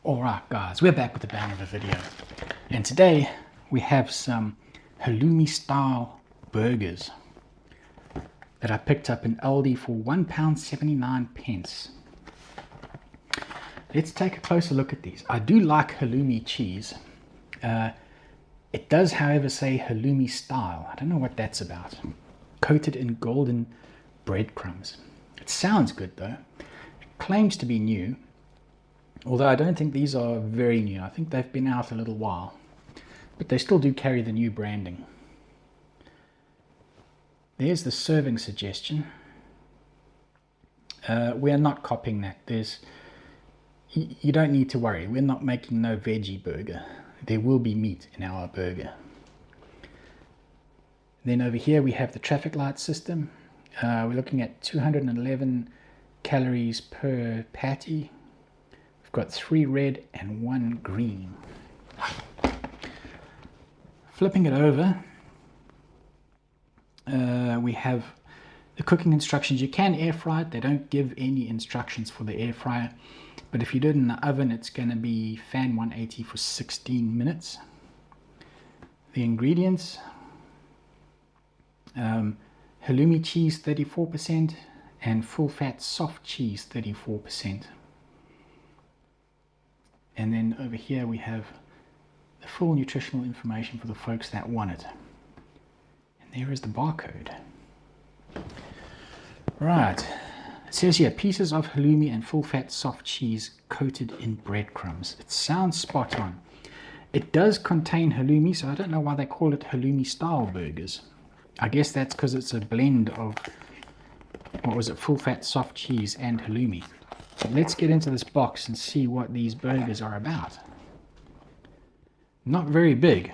Alright guys, we're back with a banger of a video, and today we have some Halloumi style burgers that I picked up in Aldi for £1.79. Let's take a closer look at these. I do like halloumi cheese. It does however say halloumi style. I don't know what that's about. Coated in golden breadcrumbs. It sounds good though. It claims to be new. Although I don't think these are very new. I think they've been out a little while. But they still do carry the new branding. There's the serving suggestion. We are not copying that. You don't need to worry. We're not making no veggie burger. There will be meat in our burger. Then over here we have the traffic light system. We're looking at 211 calories per patty. Got 3 red and 1 green. Flipping it over, we have the cooking instructions. You can air fry it. They don't give any instructions for the air fryer, but if you do it in the oven, it's going to be fan 180 for 16 minutes. The ingredients: halloumi cheese 34% and full fat soft cheese 34%. And then over here we have the full nutritional information for the folks that want it. And there is the barcode. Right, it says here pieces of halloumi and full fat soft cheese coated in breadcrumbs. It sounds spot on. It does contain halloumi, so I don't know why they call it halloumi style burgers. I guess that's because it's a blend of, what was it, full fat soft cheese and halloumi. Let's get into this box and see what these burgers are about. Not very big.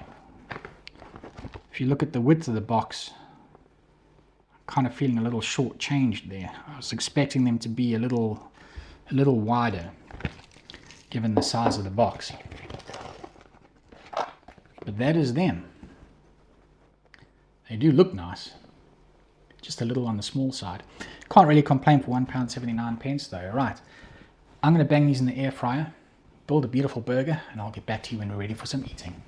If you look at the width of the box, I'm kind of feeling a little short-changed there. I was expecting them to be a little wider, given the size of the box. But that is them. They do look nice. Just a little on the small side. Can't really complain for £1.79 though. Right, I'm going to bang these in the air fryer, build a beautiful burger, and I'll get back to you when we're ready for some eating.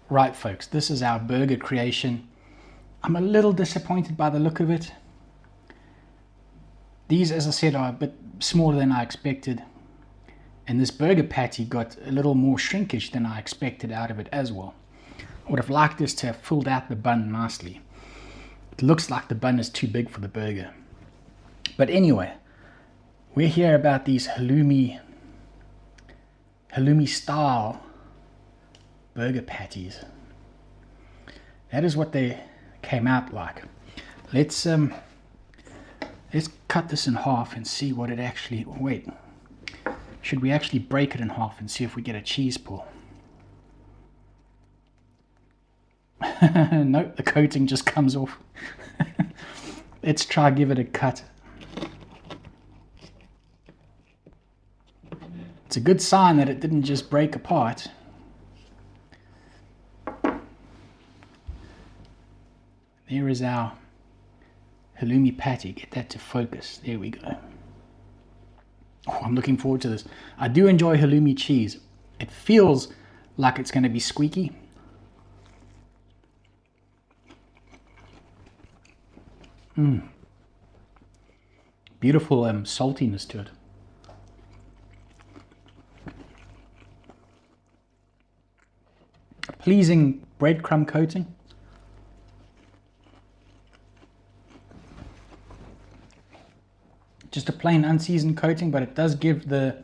Right folks, this is our burger creation. I'm a little disappointed by the look of it. These, as I said, are a bit smaller than I expected, and this burger patty got a little more shrinkage than I expected out of it as well. I would have liked this to have filled out the bun nicely. It looks like the bun is too big for the burger. But anyway, we're here about these halloumi style burger patties. That is what they came out like. Let's cut this in half and see what it actually, wait, should we actually break it in half and see if we get a cheese pull? Nope, the coating just comes off. Let's try give it a cut. It's a good sign that it didn't just break apart. There is our halloumi patty. Get that to focus. There we go. Oh, I'm looking forward to this. I do enjoy halloumi cheese. It feels like it's going to be squeaky. Beautiful saltiness to it. A pleasing breadcrumb coating. Just a plain unseasoned coating, but it does give the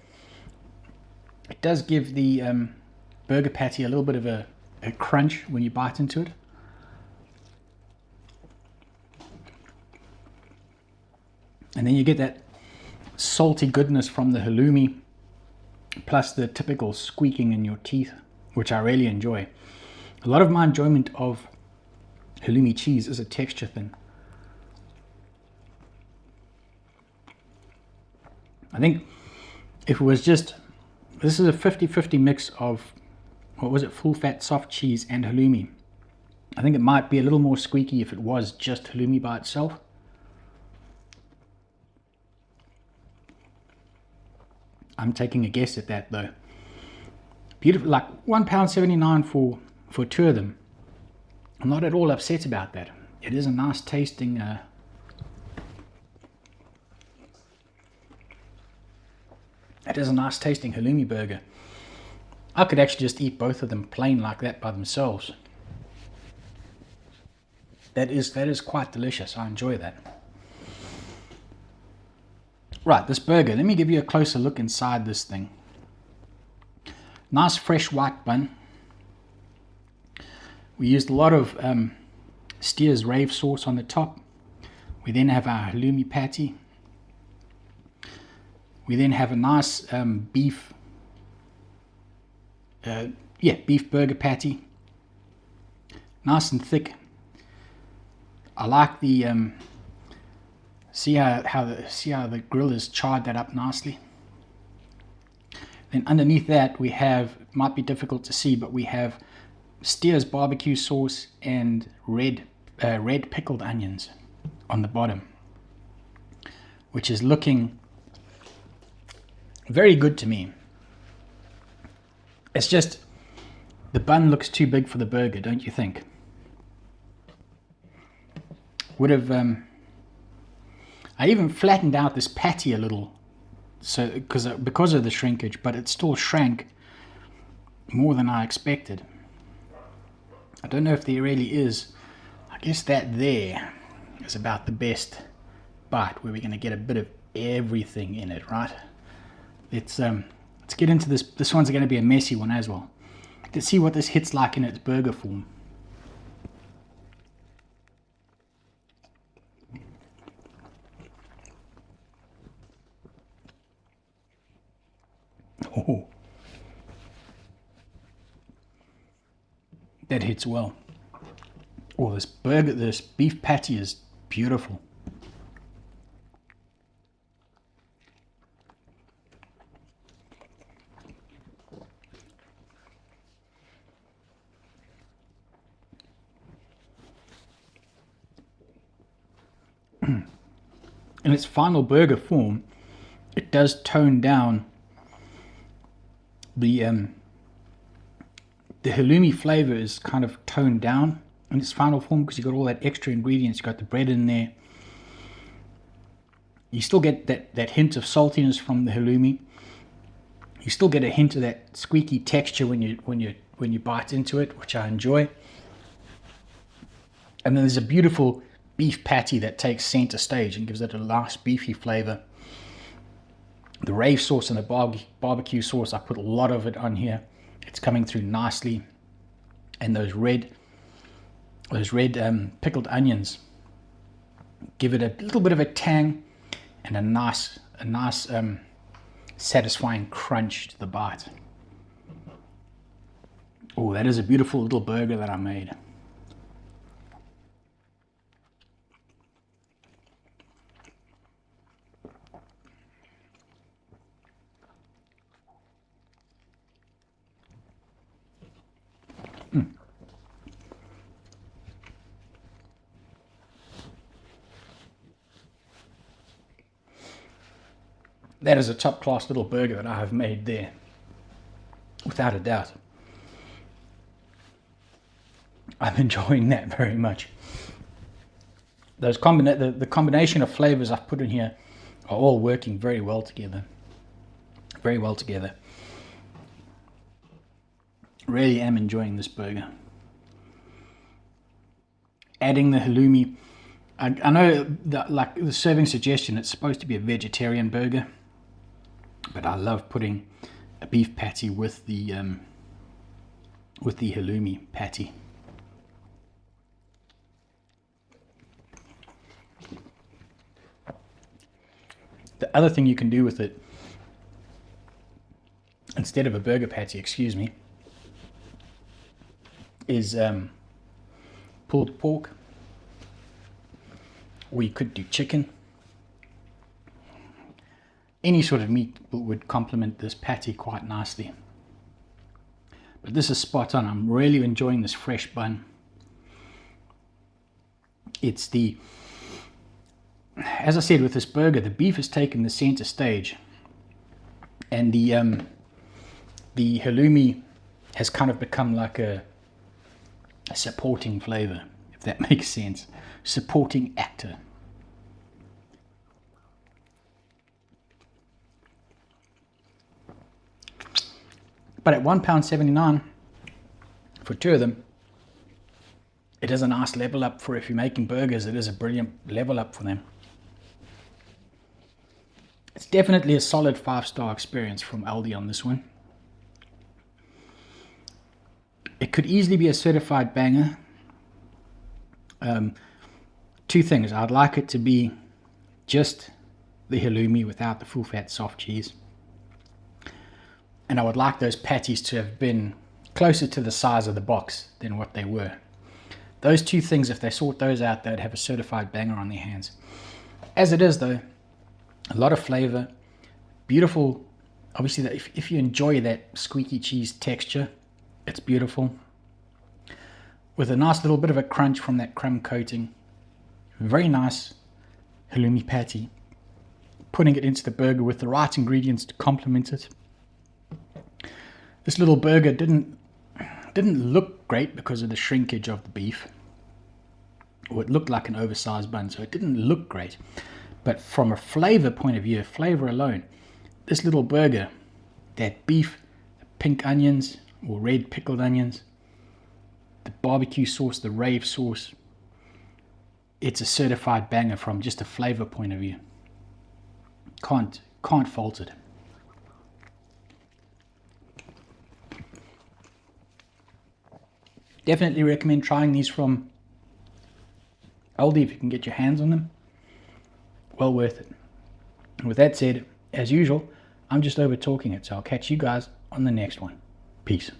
burger patty a little bit of a crunch when you bite into it. And then you get that salty goodness from the halloumi, plus the typical squeaking in your teeth, which I really enjoy. A lot of my enjoyment of halloumi cheese is a texture thing. I think if it was just, this is a 50-50 mix of, what was it, full fat soft cheese and halloumi. I think it might be a little more squeaky if it was just halloumi by itself. I'm taking a guess at that though. Beautiful, like £1.79 for two of them. I'm not at all upset about that. It is a nice tasting halloumi burger. I could actually just eat both of them plain like that by themselves. That is quite delicious. I enjoy that. Right, this burger, let me give you a closer look inside this thing. Nice fresh white bun. We used a lot of Steers Rave sauce on the top. We then have our halloumi patty. We then have a nice beef burger patty. Nice and thick. I like the see how the grill has charred that up nicely. Then underneath that we have, it might be difficult to see, but we have Steers barbecue sauce and red pickled onions on the bottom, which is looking very good to me. It's just the bun looks too big for the burger, don't you think? Would have I even flattened out this patty a little, so because of the shrinkage, but it still shrank more than I expected. I don't know if there really is. I guess that there is about the best bite, where we're going to get a bit of everything in it, right? Let's get into this. This one's going to be a messy one as well. Let's see what this hits like in its burger form. Oh, that hits well. Oh, this beef patty is beautiful. In its final burger form, it does tone down the halloumi flavor is kind of toned down in its final form, because you got all that extra ingredients. You got the bread in there. You still get that hint of saltiness from the halloumi. You still get a hint of that squeaky texture when you bite into it, which I enjoy. And then there's a beautiful beef patty that takes center stage and gives it a nice beefy flavor. The rave sauce and the barbecue sauce, I put a lot of it on here. It's coming through nicely, and those red pickled onions give it a little bit of a tang and a nice satisfying crunch to the bite. Oh, that is a beautiful little burger that I made. That is a top class little burger that I have made there, without a doubt. I'm enjoying that very much. The combination of flavors I've put in here are all working very well together. Very well together. Really am enjoying this burger. Adding the halloumi. I know that, like the serving suggestion, it's supposed to be a vegetarian burger, but I love putting a beef patty with the halloumi patty. The other thing you can do with it, instead of a burger patty, excuse me, is pulled pork, or you could do chicken. Any sort of meat would complement this patty quite nicely. But this is spot on. I'm really enjoying this fresh bun. It's as I said with this burger, the beef has taken the center stage, and the halloumi has kind of become like a supporting flavor, if that makes sense. Supporting actor. But at £1.79 for two of them, it is a nice level up for if you're making burgers. It is a brilliant level up for them. It's definitely a solid 5-star experience from Aldi on this one. It could easily be a certified banger. Two things. I'd like it to be just the halloumi without the full fat soft cheese. And I would like those patties to have been closer to the size of the box than what they were. Those two things, if they sort those out, they'd have a certified banger on their hands. As it is though, a lot of flavor, beautiful. Obviously, if you enjoy that squeaky cheese texture, it's beautiful. With a nice little bit of a crunch from that crumb coating. Very nice halloumi patty. Putting it into the burger with the right ingredients to complement it. This little burger didn't look great because of the shrinkage of the beef. Or it looked like an oversized bun, so it didn't look great. But from a flavor point of view, flavor alone, this little burger, that beef, the pink onions or red pickled onions, the barbecue sauce, the rave sauce, it's a certified banger from just a flavor point of view. Can't fault it. Definitely recommend trying these from Aldi if you can get your hands on them. Well worth it. And with that said, as usual, I'm just over talking it, so I'll catch you guys on the next one. Peace.